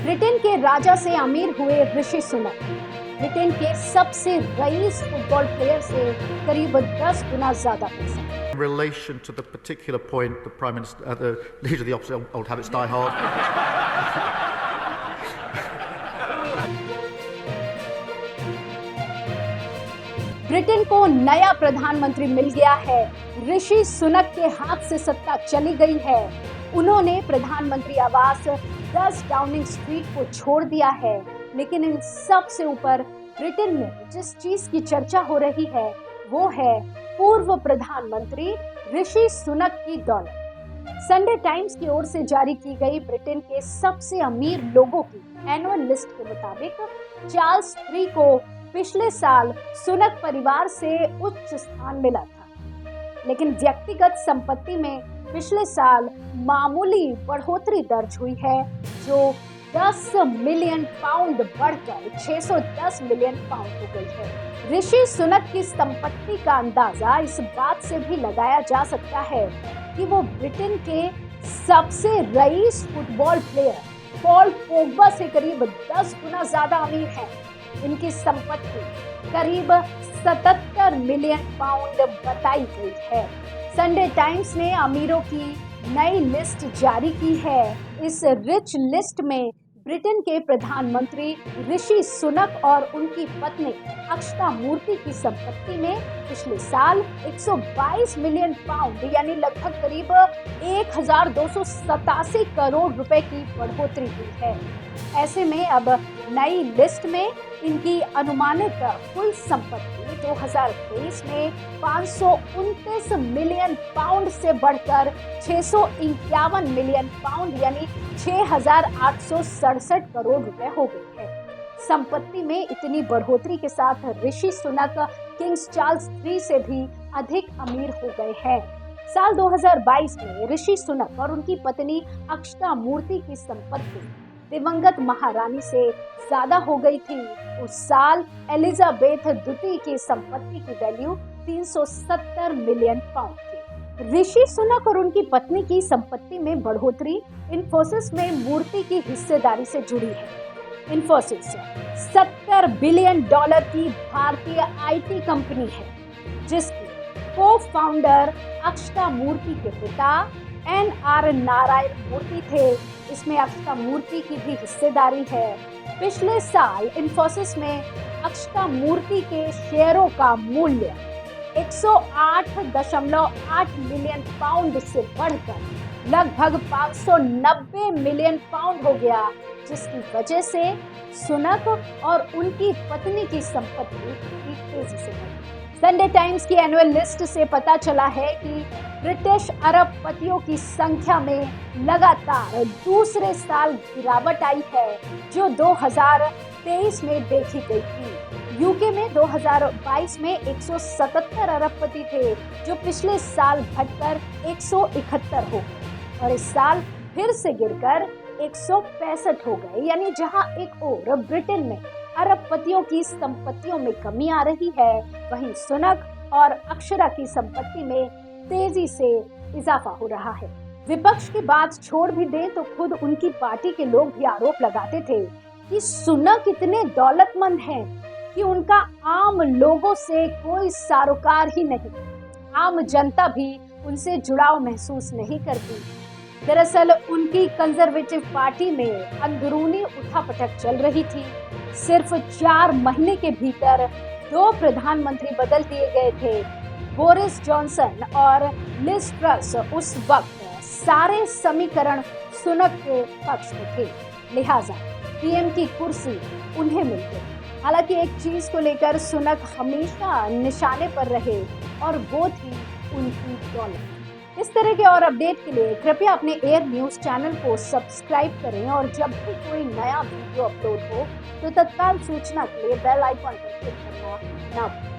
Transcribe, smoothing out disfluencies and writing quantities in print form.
Britain के राजा से अमीर हुए ऋषि सुनक ब्रिटेन के सबसे रईस फुटबॉल प्लेयर से करीब 10 गुना ज्यादा पैसा। In relation to the particular point, the Prime Minister, the leader of the opposite, old habits die hard. Britain को नया प्रधानमंत्री मिल गया है। ऋषि सुनक के हाथ से सत्ता चली गई है। उन्होंने प्रधानमंत्री आवास 10 डाउनिंग स्ट्रीट को छोड़ दिया है। लेकिन इन सब से ऊपर ब्रिटेन में जिस चीज की चर्चा हो रही है वो है पूर्व प्रधानमंत्री ऋषि सुनक की दौलत। संडे टाइम्स की ओर से जारी की गई ब्रिटेन के सबसे अमीर लोगों की एनुअल लिस्ट के मुताबिक चार्ल्स III को पिछले साल सुनक परिवार से उच्च स्थान मिला था, लेकिन व्यक्तिगत संपत्ति में पिछले साल मामूली बढ़ोतरी दर्ज हुई है, जो 10 मिलियन पाउंड बढ़कर 610 मिलियन पाउंड हो गई है। ऋषि सुनक की संपत्ति का अंदाजा इस बात से भी लगाया जा सकता है कि वो ब्रिटेन के सबसे rice football player Paul Pogba से करीब 10 गुना ज्यादा अमीर है। इनकी संपत्ति करीब 77 मिलियन पाउंड बताई गई है। संडे टाइम्स ने अमीरों की नई लिस्ट जारी की है। इस रिच लिस्ट में ब्रिटेन के प्रधानमंत्री ऋषि सुनक और उनकी पत्नी अक्षता मूर्ति की संपत्ति में पिछले साल 122 मिलियन पाउंड यानी लगभग करीब 1287 करोड़ रुपए की बढ़ोतरी हुई है। ऐसे में अब नई लिस्ट में इनकी अनुमानित कुल संपत्ति 2023 में 529 मिलियन पाउंड से बढ़कर 651 मिलियन पाउंड यानी 6,867 करोड़ रुपए हो गई है। संपत्ति में इतनी बढ़ोतरी के साथ Rishi Sunak Kings Charles III से भी अधिक अमीर हो गए हैं। साल 2022 में ऋषि सुनक और उनकी पत्नी अक्षता मूर्ति की संपत्ति दिवंगत महारानी से ज्यादा हो गई थी। उस साल एलिजाबेथ द्वितीय की संपत्ति की वैल्यू 370 मिलियन पाउंड थी। ऋषि सुनक और उनकी पत्नी की संपत्ति में बढ़ोतरी इन्फोसिस में मूर्ति की हिस्सेदारी से जुड़ी है। इन्फोसिस $70 बिलियन की भारतीय IT कंपनी है, जिसकी को फाउंडर अक्षता मूर्ति के पिता NR नारायण मूर्ति थे। इसमें अक्षता मूर्ति की भी हिस्सेदारी है। पिछले साल इन्फोसिस में अक्षता मूर्ति के शेयरों का मूल्य 108.8 मिलियन पाउंड से बढ़कर लगभग 590 मिलियन पाउंड हो गया, जिसकी वजह से सुनक और उनकी पत्नी की संपत्ति तेजी से बढ़ी। संडे टाइम्स की एनुअल लिस्ट से पता चला है कि ब्रिटिश अरबपतियों की संख्या में लगातार दूसरे साल गिरावट आई है, जो 2023 में देखी गई थी। यूके में 2022 में 177 अरबपति थे, जो पिछले साल घटकर 171 हो गए और इस साल फिर से गिरकर 165 हो गए। यानी जहां एक ओर ब्रिटेन में अरबपतियों की संपत्तियों में कमी आ रही है, वहीं सुनक और अक्षरा की संपत्ति में तेजी से इजाफा हो रहा है। विपक्ष की बात छोड़ भी दें तो खुद उनकी पार्टी के लोग भी आरोप लगाते थे कि सुनक इतने दौलतमंद हैं कि उनका आम लोगों से कोई सरोकार ही नहीं, आम जनता भी उनसे जुड़ाव महसूस नहीं करती। दरअसल उनकी कंजर्वेटिव पार्टी में अंदरूनी उठापटक चल रही थी। सिर्फ 4 महीने के भीतर 2 प्रधानमंत्री बदल दिए गए थे। बोरिस जॉनसन और लिज ट्रस उस वक्त सारे समीकरण सुनक के पक्ष में थे, लिहाजा PM की कुर्सी उन्हें मिल गई। हालांकि एक चीज को लेकर सुनक हमेशा निशाने पर रहे और वो थी उनकी दौलत। इस तरह के और अपडेट के लिए कृपया अपने एयर न्यूज चैनल को सब्सक्राइब करें और जब भी कोई नया वीडियो अपलोड हो तो तत्काल सूचना के लिए बेल आइकॉन पर क्लिक करना ना भूलें।